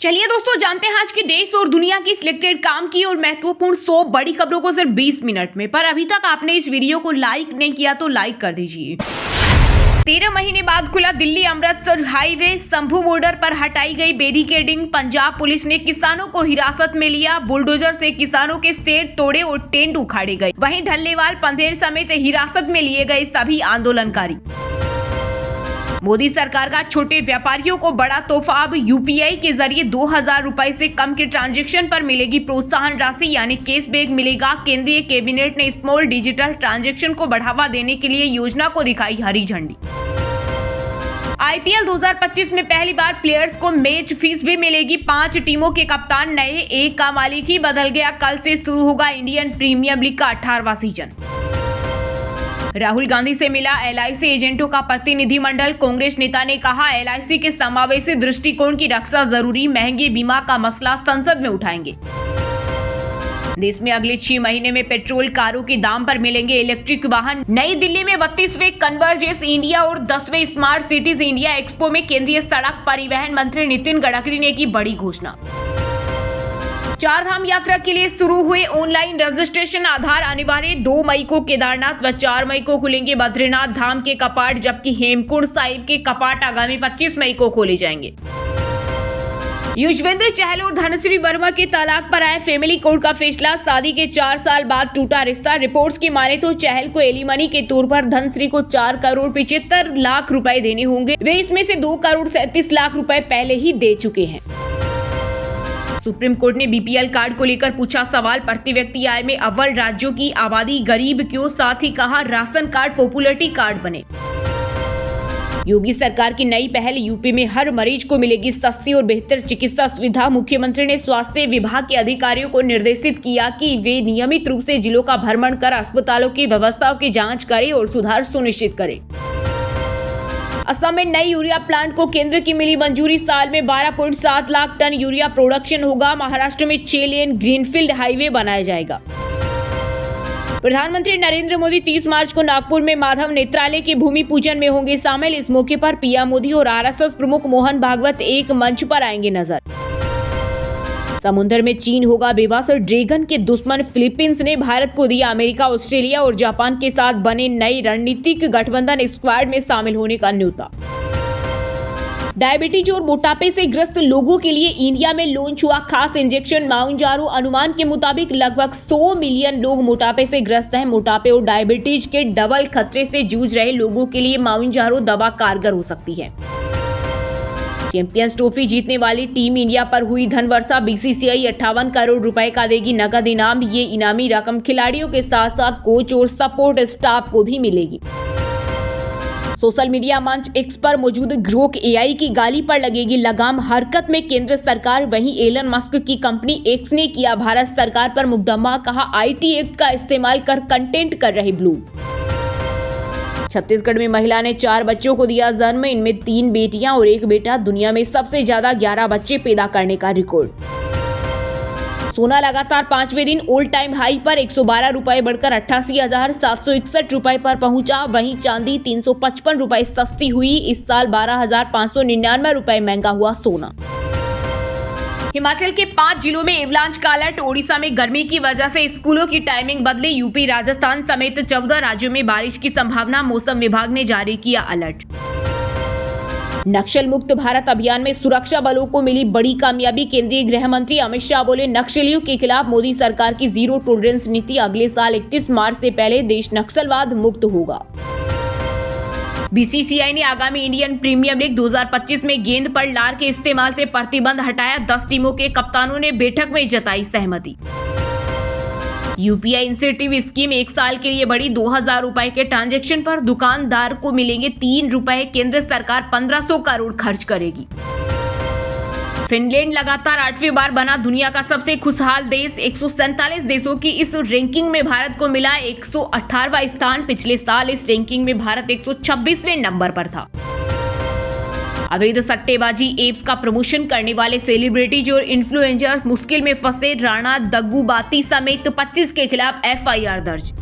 चलिए दोस्तों, जानते हैं आज की देश और दुनिया की सिलेक्टेड काम की और महत्वपूर्ण 100 बड़ी खबरों को सिर्फ 20 मिनट में। पर अभी तक आपने इस वीडियो को लाइक नहीं किया तो लाइक कर दीजिए। 13 महीने बाद खुला दिल्ली अमृतसर हाईवे, शंभू बॉर्डर पर हटाई गई बैरिकेडिंग। पंजाब पुलिस ने किसानों को हिरासत में लिया, बुलडोजर से किसानों के शेड तोड़े और टेंट उखाड़े गए। वहीं ढल्लेवाल पंधेर समेत हिरासत में लिए गए सभी आंदोलनकारी। मोदी सरकार का छोटे व्यापारियों को बड़ा तोहफा। अब यूपीआई के जरिए 2000 रुपए से कम के ट्रांजैक्शन पर मिलेगी प्रोत्साहन राशि यानी कैशबैक मिलेगा। केंद्रीय कैबिनेट ने स्मॉल डिजिटल ट्रांजैक्शन को बढ़ावा देने के लिए योजना को दिखाई हरी झंडी। आईपीएल 2025 में पहली बार प्लेयर्स को मैच फीस भी मिलेगी। 5 टीमों के कप्तान नए, एक का मालिक ही बदल गया। कल से शुरू होगा इंडियन प्रीमियर लीग का 18वां सीजन। राहुल गांधी से मिला एलआईसी एजेंटों का प्रतिनिधिमंडल। कांग्रेस नेता ने कहा, एलआईसी के समावेशी दृष्टिकोण की रक्षा जरूरी। महंगे बीमा का मसला संसद में उठाएंगे। देश में अगले 6 महीने में पेट्रोल कारों के दाम पर मिलेंगे इलेक्ट्रिक वाहन। नई दिल्ली में 32वें कन्वर्जेंस इंडिया और 10वें स्मार्ट सिटीज इंडिया एक्सपो में केंद्रीय सड़क परिवहन मंत्री नितिन गडकरी ने की बड़ी घोषणा। 4 धाम यात्रा के लिए शुरू हुए ऑनलाइन रजिस्ट्रेशन, आधार अनिवार्य। 2 मई को केदारनाथ व 4 मई को खुलेंगे बद्रीनाथ धाम के कपाट, जबकि हेमकुंड साहिब के कपाट आगामी 25 मई को खोले जाएंगे। युजवेंद्र चहल और धनश्री वर्मा के तलाक पर आया फैमिली कोर्ट का फैसला। शादी के 4 साल बाद टूटा रिश्ता। रिपोर्ट्स की माने तो चहल को एलिमनी के तौर पर धनश्री को 4 करोड़ 75 लाख रुपए देने होंगे। वे इसमें से 2 करोड़ 37 लाख रुपए पहले ही दे चुके हैं। सुप्रीम कोर्ट ने बीपीएल कार्ड को लेकर पूछा सवाल। प्रति व्यक्ति आय में अव्वल राज्यों की आबादी गरीब क्यों? साथ ही कहा, राशन कार्ड पॉपुलरिटी कार्ड बने। योगी सरकार की नई पहल, यूपी में हर मरीज को मिलेगी सस्ती और बेहतर चिकित्सा सुविधा। मुख्यमंत्री ने स्वास्थ्य विभाग के अधिकारियों को निर्देशित किया कि वे नियमित रूप से जिलों का भ्रमण कर अस्पतालों की व्यवस्थाओं की जांच करें और सुधार सुनिश्चित करें। असम में नई यूरिया प्लांट को केंद्र की मिली मंजूरी। साल में 12.7 लाख टन यूरिया प्रोडक्शन होगा। महाराष्ट्र में 6 लेन ग्रीनफील्ड हाईवे बनाया जाएगा। प्रधानमंत्री नरेंद्र मोदी 30 मार्च को नागपुर में माधव नेत्रालय के भूमि पूजन में होंगे शामिल। इस मौके पर पीएम मोदी और आरएसएस प्रमुख मोहन भागवत एक मंच पर आएंगे नजर। समुद्र में चीन होगा बेबस। ड्रैगन के दुश्मन फिलीपींस ने भारत को दिया अमेरिका, ऑस्ट्रेलिया और जापान के साथ बने नई रणनीतिक गठबंधन स्क्वाड में शामिल होने का न्योता। डायबिटीज और मोटापे से ग्रस्त लोगों के लिए इंडिया में लॉन्च हुआ खास इंजेक्शन माउंजारो। अनुमान के मुताबिक लगभग 100 मिलियन लोग मोटापे से ग्रस्त हैं। मोटापे और डायबिटीज के डबल खतरे से जूझ रहे लोगों के लिए माउंजारो दवा कारगर हो सकती है। चैंपियंस ट्रॉफी जीतने वाली टीम इंडिया पर हुई धनवर्षा। बीसीसीआई 58 करोड़ रुपए का देगी नकद इनाम। ये इनामी रकम खिलाड़ियों के साथ साथ कोच और सपोर्ट स्टाफ को भी मिलेगी। सोशल मीडिया मंच एक्स पर मौजूद ग्रोक एआई की गाली पर लगेगी लगाम। हरकत में केंद्र सरकार। वहीं एलन मस्क की कंपनी एक्स ने किया भारत सरकार पर मुकदमा। कहा, आईटी एक्ट का इस्तेमाल कर कंटेंट कर रही ब्लू। छत्तीसगढ़ में महिला ने 4 बच्चों को दिया जन्म। इनमें 3 बेटियां और 1 बेटा। दुनिया में सबसे ज्यादा 11 बच्चे पैदा करने का रिकॉर्ड। सोना लगातार 5वें दिन ऑल टाइम हाई पर 112 रुपए बढ़कर 88,761 रुपए पर पहुंचा। वहीं चांदी 355 रुपए सस्ती हुई। इस साल 12,599 रुपए महंगा हुआ सोना। हिमाचल के 5 जिलों में एवलांच का अलर्ट। ओडिशा में गर्मी की वजह से स्कूलों की टाइमिंग बदली। यूपी, राजस्थान समेत 14 राज्यों में बारिश की संभावना। मौसम विभाग ने जारी किया अलर्ट। नक्सल मुक्त भारत अभियान में सुरक्षा बलों को मिली बड़ी कामयाबी। केंद्रीय गृह मंत्री अमित शाह बोले, नक्सलियों के खिलाफ मोदी सरकार की जीरो टॉलरेंस नीति। अगले साल 31 मार्च से पहले देश नक्सलवाद मुक्त होगा। बीसीसीआई ने आगामी इंडियन प्रीमियर लीग 2025 में गेंद पर लार के इस्तेमाल से प्रतिबंध हटाया। 10 टीमों के कप्तानों ने बैठक में जताई सहमति। यूपीआई इंसेंटिव स्कीम 1 साल के लिए बढ़ी। 2000 रुपए के ट्रांजैक्शन पर दुकानदार को मिलेंगे 3 रुपए। केंद्र सरकार 1500 करोड़ खर्च करेगी। फिनलैंड लगातार 8वीं बार बना दुनिया का सबसे खुशहाल देश। 147 देशों की इस रैंकिंग में भारत को मिला 118वां स्थान। पिछले साल इस रैंकिंग में भारत 126वें नंबर पर था। अवैध सट्टेबाजी एप्स का प्रमोशन करने वाले सेलिब्रिटीज और इन्फ्लुएंसर्स मुश्किल में फंसे। राणा दग्गूबाती समेत 25 के खिलाफ एफआईआर दर्ज।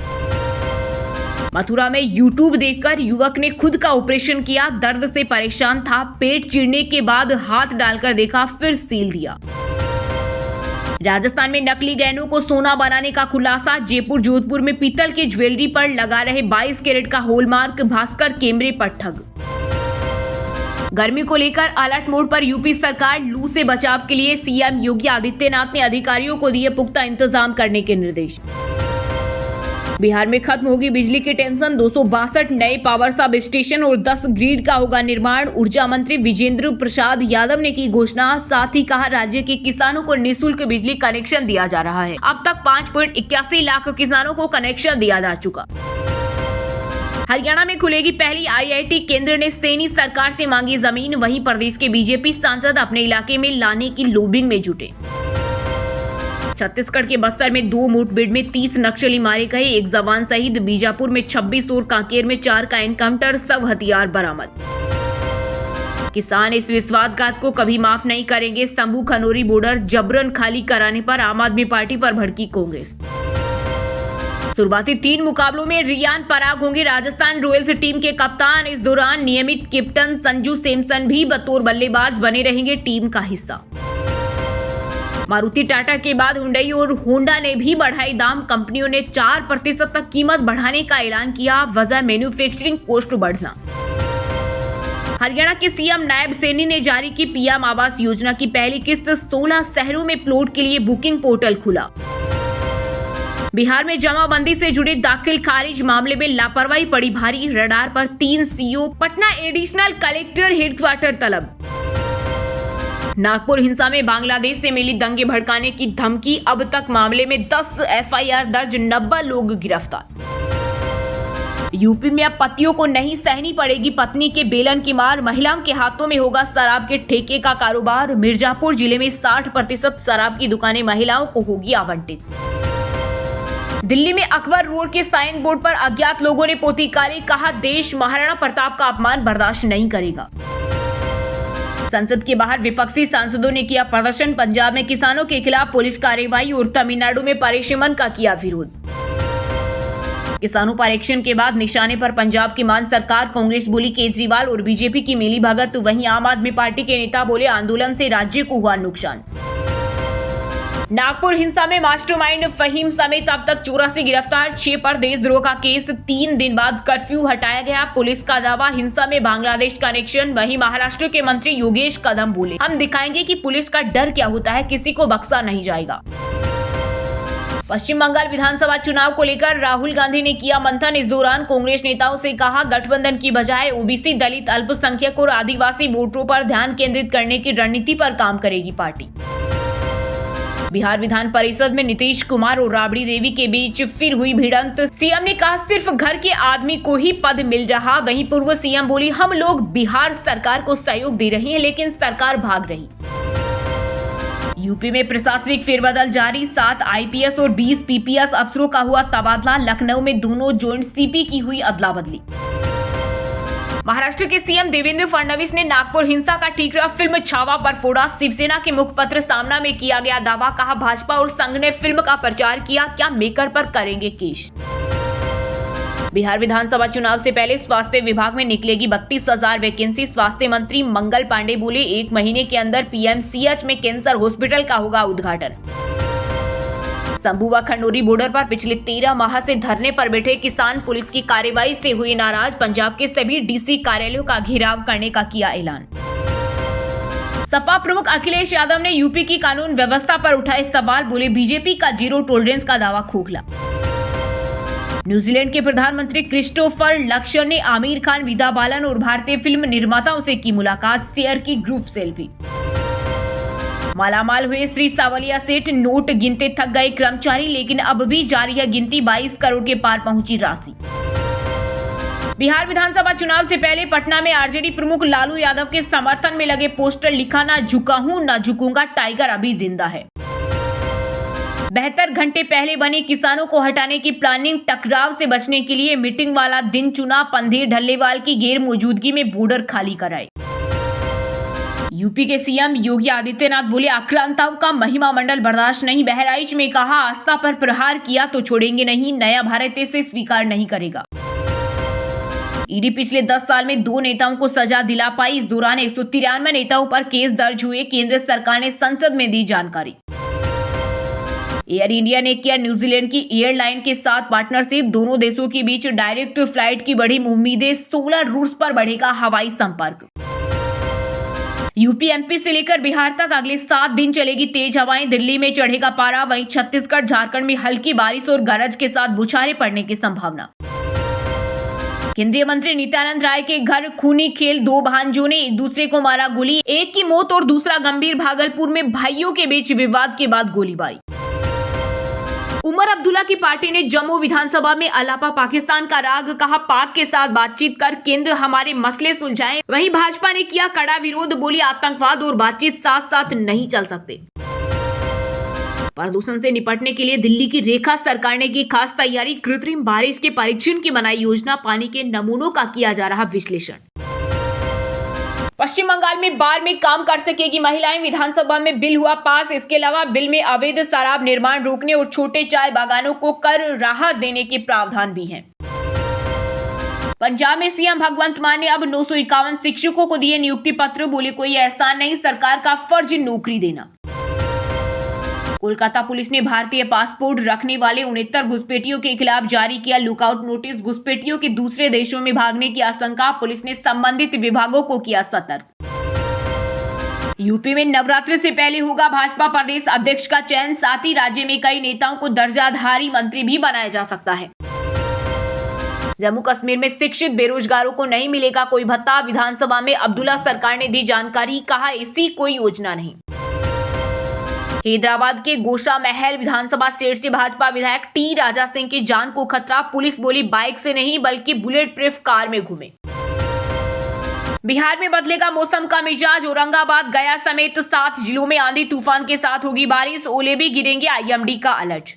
मथुरा में यूट्यूब देखकर युवक ने खुद का ऑपरेशन किया। दर्द से परेशान था, पेट चीरने के बाद हाथ डालकर देखा, फिर सील दिया। राजस्थान में नकली गहनों को सोना बनाने का खुलासा। जयपुर जोधपुर में पीतल की ज्वेलरी पर लगा रहे 22 कैरेट का हॉलमार्क, भास्कर कैमरे पर ठग। गर्मी को लेकर अलर्ट मोड पर यूपी सरकार। लू से बचाव के लिए सीएम योगी आदित्यनाथ ने अधिकारियों को दिए पुख्ता इंतजाम करने के निर्देश। बिहार में खत्म होगी बिजली की टेंशन। 262 नए पावर सब स्टेशन और 10 ग्रिड का होगा निर्माण। ऊर्जा मंत्री विजेंद्र प्रसाद यादव ने की घोषणा। साथ ही कहा, राज्य के किसानों को निःशुल्क बिजली कनेक्शन दिया जा रहा है। अब तक 5.81 लाख किसानों को कनेक्शन दिया जा चुका। हरियाणा में खुलेगी पहली आईआईटी। केंद्र ने सैनी सरकार से मांगी जमीन। वहीं प्रदेश के बीजेपी सांसद अपने इलाके में लाने की लॉबिंग में जुटे। छत्तीसगढ़ के बस्तर में 2 मुठभेड़ में 30 नक्सली मारे गए, 1 जवान शहीद। बीजापुर में 26 और कांकेर में 4 का एनकाउंटर, सब हथियार बरामद। किसान इस विश्वासघात को कभी माफ नहीं करेंगे। शंभू खनौरी बॉर्डर जबरन खाली कराने पर आम आदमी पार्टी पर भड़की कांग्रेस। शुरुआती 3 मुकाबलों में रियान पराग होंगे राजस्थान रॉयल्स टीम के कप्तान। इस दौरान नियमित कैप्टन संजू सैमसन भी बतौर बल्लेबाज बने रहेंगे टीम का हिस्सा। मारुति टाटा के बाद हुंडई और होंडा ने भी बढ़ाई दाम। कंपनियों ने 4% तक कीमत बढ़ाने का ऐलान किया। वजह मैन्युफैक्चरिंग कॉस्ट बढ़ना। हरियाणा के सीएम नायब सैनी ने जारी की पीएम आवास योजना की पहली किस्त। 16 शहरों में प्लॉट के लिए बुकिंग पोर्टल खुला। बिहार में जमाबंदी से जुड़े दाखिल खारिज मामले में लापरवाही पड़ी भारी। रडार पर 3 CO. Patna additional collector headquarter तलब। नागपुर हिंसा में बांग्लादेश से मिली दंगे भड़काने की धमकी। अब तक मामले में 10 एफआईआर दर्ज, 90 लोग गिरफ्तार। यूपी में अब पतियों को नहीं सहनी पड़ेगी पत्नी के बेलन की मार। महिलाओं के हाथों में होगा शराब के ठेके का कारोबार। मिर्जापुर जिले में 60% शराब की दुकानें महिलाओं को होगी आवंटित। दिल्ली में अकबर रोड के साइन बोर्ड पर अज्ञात लोगों ने पोती काली। कहा, देश महाराणा प्रताप का अपमान बर्दाश्त नहीं करेगा। संसद के बाहर विपक्षी सांसदों ने किया प्रदर्शन। पंजाब में किसानों के खिलाफ पुलिस कार्रवाई और तमिलनाडु में परिसीमन का किया विरोध। किसानों पर एक्शन के बाद निशाने पर पंजाब की मान सरकार। कांग्रेस बोली केजरीवाल और बीजेपी की मिली भगत। वहीं आम आदमी पार्टी के नेता बोले आंदोलन से राज्य को हुआ नुकसान। नागपुर हिंसा में मास्टरमाइंड फहीम समेत अब तक 84 गिरफ्तार। 6 पर देशद्रोह का केस। 3 दिन बाद कर्फ्यू हटाया गया। पुलिस का दावा, हिंसा में बांग्लादेश कनेक्शन। वहीं महाराष्ट्र के मंत्री योगेश कदम बोले, हम दिखाएंगे कि पुलिस का डर क्या होता है, किसी को बख्शा नहीं जाएगा। पश्चिम बंगाल विधानसभा चुनाव को लेकर राहुल गांधी ने किया मंथन। इस दौरान कांग्रेस नेताओं से कहा, गठबंधन की बजाय ओबीसी, दलित, अल्पसंख्यक और आदिवासी वोटरों पर ध्यान केंद्रित करने की रणनीति पर काम करेगी पार्टी। बिहार विधान परिषद में नीतीश कुमार और राबड़ी देवी के बीच फिर हुई भिड़ंत। सीएम ने कहा, सिर्फ घर के आदमी को ही पद मिल रहा। वहीं पूर्व सीएम बोली, हम लोग बिहार सरकार को सहयोग दे रही हैं, लेकिन सरकार भाग रही। यूपी में प्रशासनिक फेरबदल जारी। 7 आईपीएस और 20 पीपीएस अफसरों का हुआ तबादला। लखनऊ में दोनों जॉइंट सीपी की हुई अदला बदली। महाराष्ट्र के सीएम देवेंद्र फडणवीस ने नागपुर हिंसा का ठीकरा फिल्म छावा पर फोड़ा। शिवसेना के मुखपत्र सामना में किया गया दावा। कहा, भाजपा और संघ ने फिल्म का प्रचार किया, क्या मेकर पर करेंगे केस। बिहार विधानसभा चुनाव से पहले स्वास्थ्य विभाग में निकलेगी 32,000 वैकेंसी। स्वास्थ्य मंत्री मंगल पांडे बोले, 1 महीने के अंदर पीएमसीएच में कैंसर हॉस्पिटल का होगा उद्घाटन। शंभू व खनौरी बॉर्डर पर पिछले 13 माह से धरने पर बैठे किसान पुलिस की कार्रवाई से हुए नाराज। पंजाब के सभी डीसी कार्यालयों का घेराव करने का किया ऐलान। सपा प्रमुख अखिलेश यादव ने यूपी की कानून व्यवस्था पर उठाए सवाल। बोले, बीजेपी का जीरो टॉलरेंस का दावा खोखला। न्यूजीलैंड के प्रधानमंत्री क्रिस्टोफर लक्सर ने आमिर खान, विदा बालन और भारतीय फिल्म निर्माताओं से की मुलाकात। शेयर की ग्रुप सेल्फी। मालामाल हुए श्री सावलिया सेठ। नोट गिनते थक गए कर्मचारी, लेकिन अब भी जारी है गिनती। 22 करोड़ के पार पहुंची राशि। बिहार विधानसभा चुनाव से पहले पटना में आरजेडी प्रमुख लालू यादव के समर्थन में लगे पोस्टर। लिखा, ना झुका हूं ना झुकूंगा, टाइगर अभी जिंदा है। 72 घंटे पहले बने किसानों को हटाने की प्लानिंग। टकराव से बचने के लिए मीटिंग वाला दिन चुना। पंधेर ढल्लेवाल की गैर मौजूदगी में बॉर्डर खाली कराए। यूपी के सीएम योगी आदित्यनाथ बोले, आक्रांताओं का महिमा मंडल बर्दाश्त नहीं। बहराइच में कहा, आस्था पर प्रहार किया तो छोड़ेंगे नहीं। नया भारत इसे स्वीकार नहीं करेगा। ईडी पिछले 10 साल में 2 नेताओं को सजा दिला पाई। इस दौरान 193 नेताओं पर केस दर्ज हुए। केंद्र सरकार ने संसद में दी जानकारी। एयर इंडिया ने किया न्यूजीलैंड की एयरलाइन के साथ पार्टनरशिप। दोनों देशों के बीच डायरेक्ट फ्लाइट की बढ़ी उम्मीदें। 16 रूट्स पर बढ़ेगा हवाई संपर्क। यूपी एमपी से लेकर बिहार तक अगले 7 दिन चलेगी तेज हवाएं। दिल्ली में चढ़ेगा पारा। वहीं छत्तीसगढ़ झारखंड में हल्की बारिश और गरज के साथ बौछारें पड़ने की संभावना। केंद्रीय मंत्री नित्यानंद राय के घर खूनी खेल। 2 भांजों ने एक दूसरे को मारा गोली। एक की मौत और दूसरा गंभीर। भागलपुर में भाइयों के बीच विवाद के बाद गोलीबारी। उमर अब्दुल्ला की पार्टी ने जम्मू विधानसभा में अलापा पाकिस्तान का राग। कहा, पाक के साथ बातचीत कर केंद्र हमारे मसले सुलझाए। वहीं भाजपा ने किया कड़ा विरोध। बोली, आतंकवाद और बातचीत साथ साथ नहीं चल सकते। प्रदूषण से निपटने के लिए दिल्ली की रेखा सरकार ने की खास तैयारी। कृत्रिम बारिश के परीक्षण की बनाई योजना। पानी के नमूनों का किया जा रहा विश्लेषण। पश्चिम बंगाल में बार में काम कर सकेगी महिलाएं। विधानसभा में बिल हुआ पास। इसके अलावा बिल में अवैध शराब निर्माण रोकने और छोटे चाय बागानों को कर राहत देने के प्रावधान भी हैं। पंजाब में सीएम भगवंत मान ने अब 951 शिक्षकों को दिए नियुक्ति पत्र। बोले, कोई एहसान नहीं, सरकार का फर्ज नौकरी देना। कोलकाता पुलिस ने भारतीय पासपोर्ट रखने वाले 69 घुसपैठियों के खिलाफ जारी किया लुकआउट नोटिस। घुसपैठियों के दूसरे देशों में भागने की आशंका। पुलिस ने संबंधित विभागों को किया सतर्क। यूपी में नवरात्रि से पहले होगा भाजपा प्रदेश अध्यक्ष का चयन। साथ ही राज्य में कई नेताओं को दर्जाधारी मंत्री भी बनाया जा सकता है। जम्मू कश्मीर में शिक्षित बेरोजगारों को नहीं मिलेगा कोई भत्ता। विधानसभा में अब्दुल्ला सरकार ने दी जानकारी। कहा, ऐसी कोई योजना नहीं। हैदराबाद के गोशा महल विधानसभा सीट से भाजपा विधायक टी राजा सिंह की जान को खतरा। पुलिस बोली, बाइक से नहीं बल्कि बुलेट प्रूफ कार में घूमे। बिहार में बदलेगा मौसम का मिजाज। औरंगाबाद, गया समेत 7 जिलों में आंधी तूफान के साथ होगी बारिश। ओले भी गिरेंगे। आईएमडी का अलर्ट।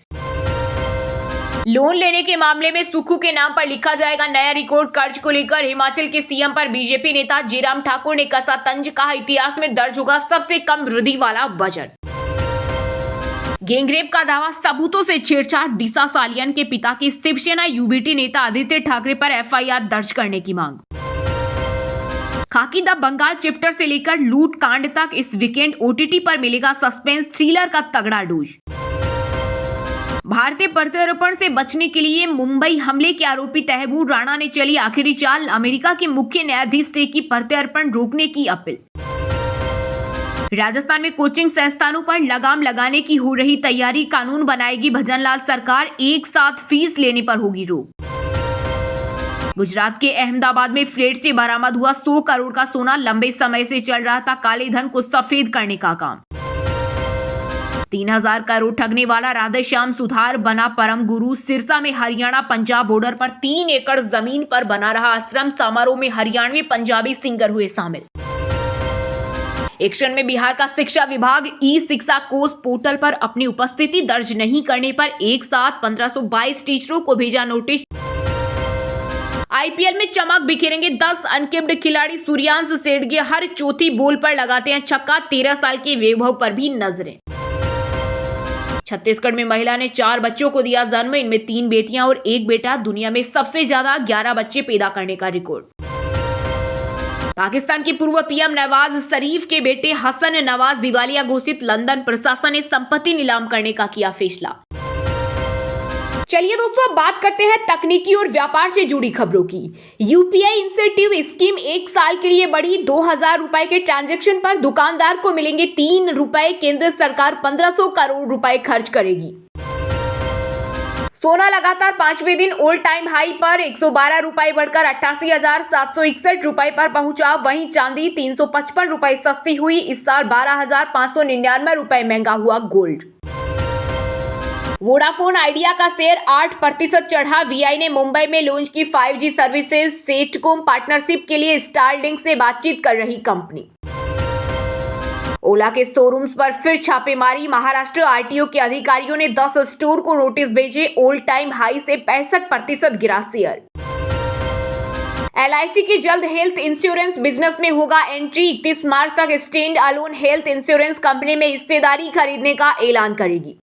लोन लेने के मामले में सुक्खू के नाम पर लिखा जाएगा नया रिकॉर्ड। कर्ज को लेकर हिमाचल के सीएम पर बीजेपी नेता जयराम ठाकुर ने कसा तंज। कहा, इतिहास में दर्ज होगा सबसे कम वृद्धि वाला बजट। गैंगरेप का दावा, सबूतों से छेड़छाड़। दिशा सालियन के पिता की शिवसेना यूबीटी नेता आदित्य ठाकरे पर एफआईआर दर्ज करने की मांग। खाकी द बंगाल चैप्टर से लेकर लूट कांड तक इस वीकेंड ओटीटी पर मिलेगा सस्पेंस थ्रिलर का तगड़ा डोज। भारतीय प्रत्यार्पण से बचने के लिए मुंबई हमले के आरोपी तहबूर राणा ने चली आखिरी चाल। अमेरिका के मुख्य न्यायाधीश से की प्रत्यार्पण रोकने की अपील। राजस्थान में कोचिंग संस्थानों पर लगाम लगाने की हो रही तैयारी। कानून बनाएगी भजनलाल सरकार। एक साथ फीस लेने पर होगी रोक। गुजरात के अहमदाबाद में फ्लेट से बरामद हुआ 100 करोड़ का सोना। लंबे समय से चल रहा था काले धन को सफेद करने का काम। 3000 करोड़ ठगने वाला राधेश्याम सुधार बना परम गुरु। सिरसा में हरियाणा पंजाब बॉर्डर पर 3 एकड़ जमीन पर बना रहा आश्रम। समारोह में हरियाणवी पंजाबी सिंगर हुए शामिल। एक्शन में बिहार का शिक्षा विभाग ई शिक्षा कोर्स पोर्टल पर अपनी उपस्थिति दर्ज नहीं करने पर एक साथ 1522 टीचरों को भेजा नोटिस। आईपीएल में चमक बिखेरेंगे 10 अनकेप्ड खिलाड़ी। सूर्यांश सेठगे हर चौथी बॉल पर लगाते हैं छक्का। 13 साल के वैभव पर भी नजरें। छत्तीसगढ़ में महिला ने 4 बच्चों को दिया जन्म। इनमें 3 बेटियां और 1 बेटा। दुनिया में सबसे ज्यादा 11 बच्चे पैदा करने का रिकॉर्ड। पाकिस्तान की पूर्व पीएम नवाज शरीफ के बेटे हसन नवाज दिवालिया घोषित। लंदन प्रशासन ने संपत्ति नीलाम करने का किया फैसला। चलिए दोस्तों, अब बात करते हैं तकनीकी और व्यापार से जुड़ी खबरों की। यूपीआई इंसेंटिव स्कीम 1 साल के लिए बढ़ी। 2000 रुपए के ट्रांजैक्शन पर दुकानदार को मिलेंगे 3 रुपए। केंद्र सरकार 1500 करोड़ रुपए खर्च करेगी। सोना लगातार 5वें दिन ऑल टाइम हाई पर 112 रुपए बढ़कर 88,761 रुपए पर पहुंचा। वहीं चांदी 355 रुपए सस्ती हुई। इस साल 12,599 रुपए महंगा हुआ गोल्ड। वोडाफोन आइडिया का शेयर 8% चढ़ा। वीआई ने मुंबई में लॉन्च की 5G सर्विसेज। सेटकॉम पार्टनरशिप के लिए स्टारलिंक से बातचीत कर रही कंपनी। ओला के शोरूम्स पर फिर छापेमारी। महाराष्ट्र आरटीओ के अधिकारियों ने 10 स्टोर को नोटिस भेजे। ऑल टाइम हाई से 65% गिरा शेयर। एलआईसी की जल्द हेल्थ इंश्योरेंस बिजनेस में होगा एंट्री। 31 मार्च तक stand alone health insurance company में हिस्सेदारी खरीदने का ऐलान करेगी।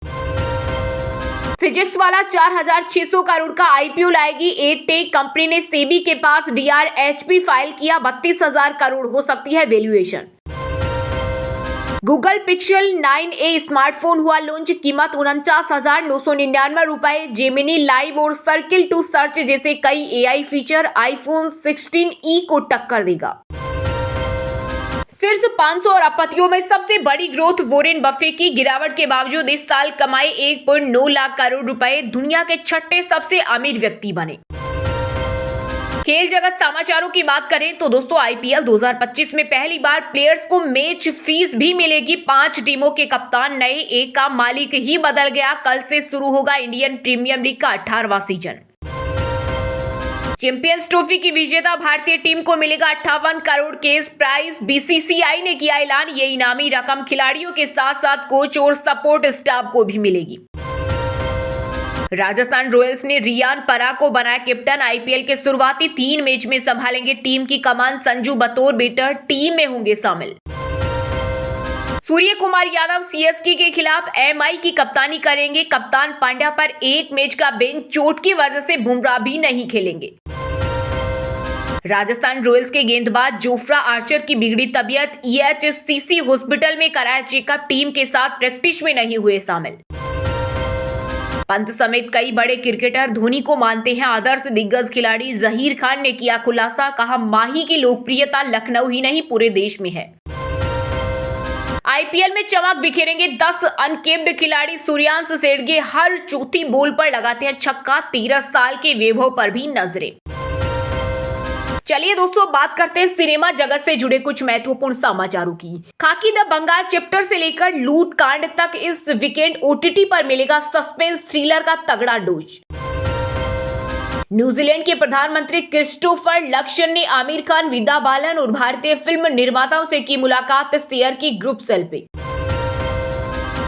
फिजिक्स वाला 4,600 करोड़ का आईपीओ लाएगी एटेक कंपनी ने सेबी के पास डीआरएचपी फाइल किया, 32,000 करोड़ हो सकती है valuation. Google pixel 9a smartphone हुआ लॉन्च, कीमत 49,999 रुपए। जेमिनी लाइव और सर्किल टू सर्च जैसे कई एआई फीचर आईफोन 16e को टक्कर देगा। शीर्ष 500 और अपतियों में सबसे बड़ी ग्रोथ वॉरेन बफे की, गिरावट के बावजूद इस साल कमाए 1.9 लाख करोड़ रुपए, दुनिया के छठे सबसे अमीर व्यक्ति बने। खेल जगत समाचारों की बात करें तो दोस्तों आईपीएल 2025 में पहली बार प्लेयर्स को मैच फीस भी मिलेगी। 5 टीमों के कप्तान नए, एक का मालिक ही बदल गया। कल से शुरू होगा इंडियन प्रीमियर लीग का 18वां सीजन। चैंपियंस ट्रॉफी की विजेता भारतीय टीम को मिलेगा 58 करोड़ कैश प्राइज। बीसीसीआई ने किया ऐलान, ये इनामी रकम खिलाड़ियों के साथ साथ कोच और सपोर्ट स्टाफ को भी मिलेगी। राजस्थान रॉयल्स ने रियान पराग को बनाया कैप्टन। आईपीएल के शुरुआती 3 मैच में संभालेंगे टीम की कमान। संजू बतौर बेटर टीम में होंगे शामिल। सूर्य कुमार यादव सीएसके के खिलाफ एमआई की कप्तानी करेंगे। कप्तान पांड्या पर 1 मैच का बेंच, चोट की वजह से बुमराह भी नहीं खेलेंगे। राजस्थान रॉयल्स के गेंदबाज जोफ्रा आर्चर की बिगड़ी तबीयत, ईएचसीसी हॉस्पिटल में कराया चेकअप। टीम के साथ प्रैक्टिस में नहीं हुए शामिल। पंत समेत कई बड़े क्रिकेटर धोनी को मानते हैं आदर्श। दिग्गज खिलाड़ी जहीर खान ने किया खुलासा, कहा माही की लोकप्रियता लखनऊ ही नहीं पूरे देश में है। आईपीएल में चमक बिखेरेंगे 10 अनकेप्ड खिलाड़ी। सूर्यांश शेड़गे हर चौथी बॉल पर लगाते हैं छक्का। 13 साल के वैभव पर भी नजरें। चलिए दोस्तों बात करते हैं सिनेमा जगत से जुड़े कुछ महत्वपूर्ण समाचारों की। खाकी द बंगाल चैप्टर से लेकर लूट कांड तक इस वीकेंड ओटीटी पर मिलेगा सस्पेंस थ्रिलर का तगड़ा डोज। न्यूजीलैंड के प्रधानमंत्री क्रिस्टोफर लक्सन ने आमिर खान, विद्या बालन और भारतीय फिल्म निर्माताओं से की मुलाकात, शेयर की group selfie.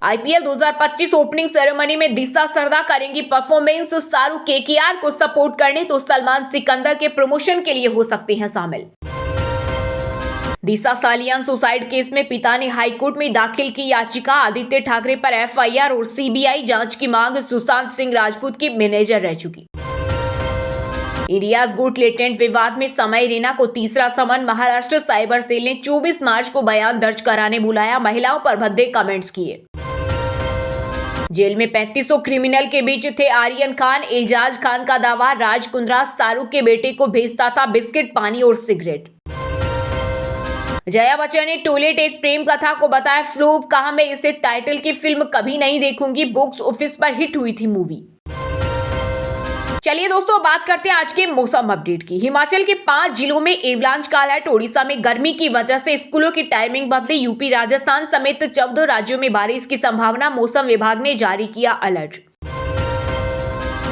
IPL 2025 opening ceremony में दिशा सरदा करेंगी परफॉर्मेंस। शाहरुख केकेआर को सपोर्ट करने तो सलमान सिकंदर के प्रमोशन के लिए हो सकते हैं शामिल। दिशा सालियान सुसाइड केस में पिता ने हाईकोर्ट में दाखिल की याचिका। आदित्य ठाकरे पर एफआईआर और सीबीआई जांच की मांग। सुशांत सिंह राजपूत की मैनेजर रह चुकी। इंडियाज गोट लेटेंट विवाद में समय रैना को तीसरा समन। महाराष्ट्र साइबर सेल ने 24 मार्च को बयान दर्ज कराने बुलाया। महिलाओं पर भद्दे कमेंट्स किए। जेल में 3500 क्रिमिनल के बीच थे आर्यन खान। एजाज खान का दावा, राज कुंद्रा शाहरुख के बेटे को भेजता था बिस्किट, पानी और सिगरेट। जया बच्चन ने टॉयलेट एक प्रेम कथा को बताया फ्लॉप। कहा मैं इसे टाइटल की फिल्म कभी नहीं देखूंगी। बॉक्स ऑफिस पर हिट हुई थी मूवी। चलिए दोस्तों बात करते हैं आज के मौसम अपडेट की। हिमाचल के 5 जिलों में एवलांच का अलर्ट। ओडिशा में गर्मी की वजह से स्कूलों की टाइमिंग बदली। यूपी राजस्थान समेत 14 राज्यों में बारिश की संभावना। मौसम विभाग ने जारी किया अलर्ट।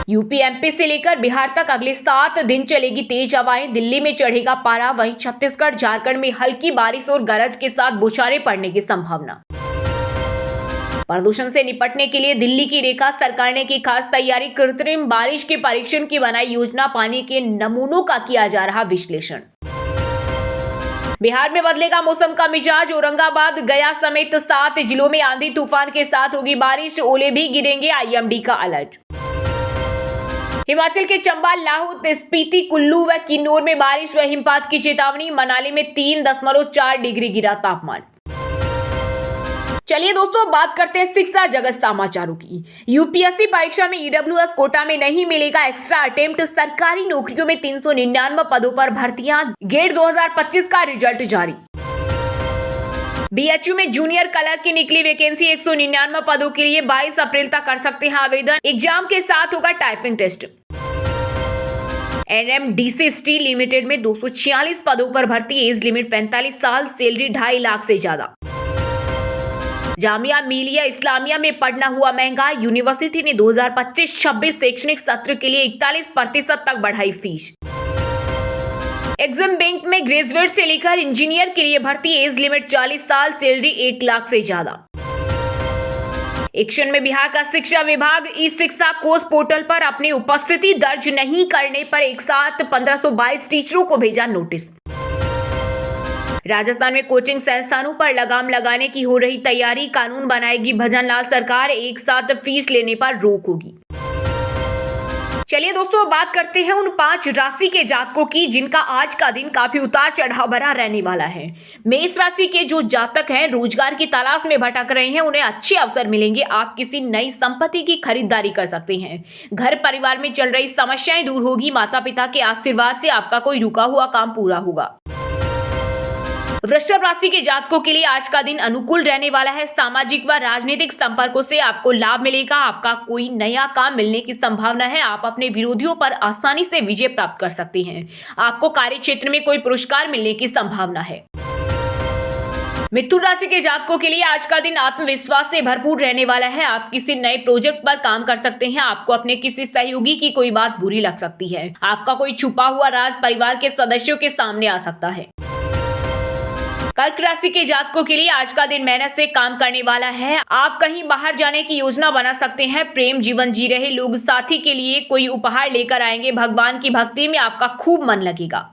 यूपी एमपी से लेकर बिहार तक अगले 7 दिन चलेगी तेज हवाएं। दिल्ली में चढ़ेगा पारा। वहीं छत्तीसगढ़ झारखंड में हल्की बारिश और गरज के साथ बौछारें पड़ने की संभावना। प्रदूषण से निपटने के लिए दिल्ली की रेखा सरकार ने की खास तैयारी। कृत्रिम बारिश के परीक्षण की बनाई योजना। पानी के नमूनों का किया जा रहा विश्लेषण। बिहार में बदलेगा मौसम का मिजाज। औरंगाबाद, गया समेत 7 जिलों में आंधी तूफान के साथ होगी बारिश। ओले भी गिरेंगे। आईएमडी का अलर्ट। हिमाचल के चंबा, लाहौल, स्पीति, कुल्लू व किन्नौर में बारिश व हिमपात की चेतावनी। मनाली में 3.4 डिग्री गिरा तापमान। चलिए दोस्तों बात करते हैं शिक्षा जगत समाचारों की। यूपीएससी परीक्षा में ईडब्ल्यूएस कोटा में नहीं मिलेगा एक्स्ट्रा अटेम्प्ट। सरकारी नौकरियों में 399 पदों पर भर्तियां। गेट 2025 का रिजल्ट जारी। बीएचयू में जूनियर क्लर्क की निकली वैकेंसी। 199 पदों के लिए 22 अप्रैल तक कर सकते हैं आवेदन। एग्जाम के साथ होगा typing test. NMDC Steel Limited में 246 पदों पर भर्ती। एज लिमिट 45 साल। सैलरी 2.5 लाख से ज्यादा। जामिया मिलिया इस्लामिया में पढ़ना हुआ महंगा। यूनिवर्सिटी ने 2025-26 शैक्षणिक सत्र के लिए 41% तक बढ़ाई फीस। एग्जिम बैंक में ग्रेजुएट से लेकर इंजीनियर के लिए भर्ती। एज लिमिट 40 साल। सैलरी 1 लाख से ज्यादा। एक्शन में बिहार का शिक्षा विभाग ई शिक्षा कोर्स पोर्टल पर अपनी उपस्थिति दर्ज नहीं करने पर एक साथ 1522 टीचरों को भेजा नोटिस। राजस्थान में कोचिंग संस्थानों पर लगाम लगाने की हो रही तैयारी। कानून बनाएगी भजनलाल सरकार। एक साथ फीस लेने पर रोक होगी। चलिए दोस्तों, बात करते हैं उन 5 राशि के जातकों की जिनका आज का दिन काफी उतार चढ़ाव भरा रहने वाला है। मेष राशि के जो जातक हैं, रोजगार की तलाश में भटक रहे हैं, उन्हें अच्छे अवसर मिलेंगे। आप किसी नई संपत्ति की खरीदारी कर सकते हैं। घर परिवार में चल रही समस्याएं दूर होगी। माता पिता के आशीर्वाद से आपका कोई रुका हुआ काम पूरा होगा। वृषभ राशि के जातकों के लिए आज का दिन अनुकूल रहने वाला है। सामाजिक व राजनीतिक संपर्कों से आपको लाभ मिलेगा। आपका कोई नया काम मिलने की संभावना है। आप अपने विरोधियों पर आसानी से विजय प्राप्त कर सकते हैं। आपको कार्य क्षेत्र में कोई पुरस्कार मिलने की संभावना है। मिथुन राशि के जातकों के लिए आज का दिन आत्मविश्वास से भरपूर रहने वाला है। आप किसी नए प्रोजेक्ट पर काम कर सकते हैं। आपको अपने किसी सहयोगी की कोई बात बुरी लग सकती है। आपका कोई छुपा हुआ राज परिवार के सदस्यों के सामने आ सकता है। कर्क राशि के जातकों के लिए आज का दिन मेहनत से काम करने वाला है। आप कहीं बाहर जाने की योजना बना सकते हैं। प्रेम जीवन जी रहे लोग साथी के लिए कोई उपहार लेकर आएंगे। भगवान की भक्ति में आपका खूब मन लगेगा।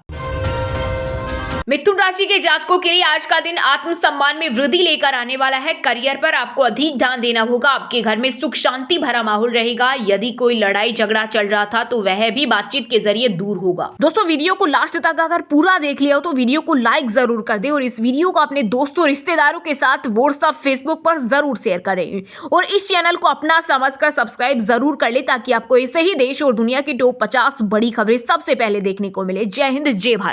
मिथुन राशि के जातकों के लिए आज का दिन आत्मसम्मान में वृद्धि लेकर आने वाला है। करियर पर आपको अधिक ध्यान देना होगा। आपके घर में सुख शांति भरा माहौल रहेगा। यदि कोई लड़ाई झगड़ा चल रहा था तो वह भी बातचीत के जरिए दूर होगा। दोस्तों, वीडियो को लास्ट तक अगर पूरा देख लिया हो तो वीडियो को लाइक जरूर कर दे और इस वीडियो को अपने दोस्तों रिश्तेदारों के साथ व्हाट्सएप फेसबुक पर जरूर शेयर करें और इस चैनल को अपना समझकर सब्सक्राइब जरूर कर ले ताकि आपको ऐसे ही देश और दुनिया की टॉप 50 बड़ी खबरें सबसे पहले देखने को मिले। जय हिंद, जय भारत।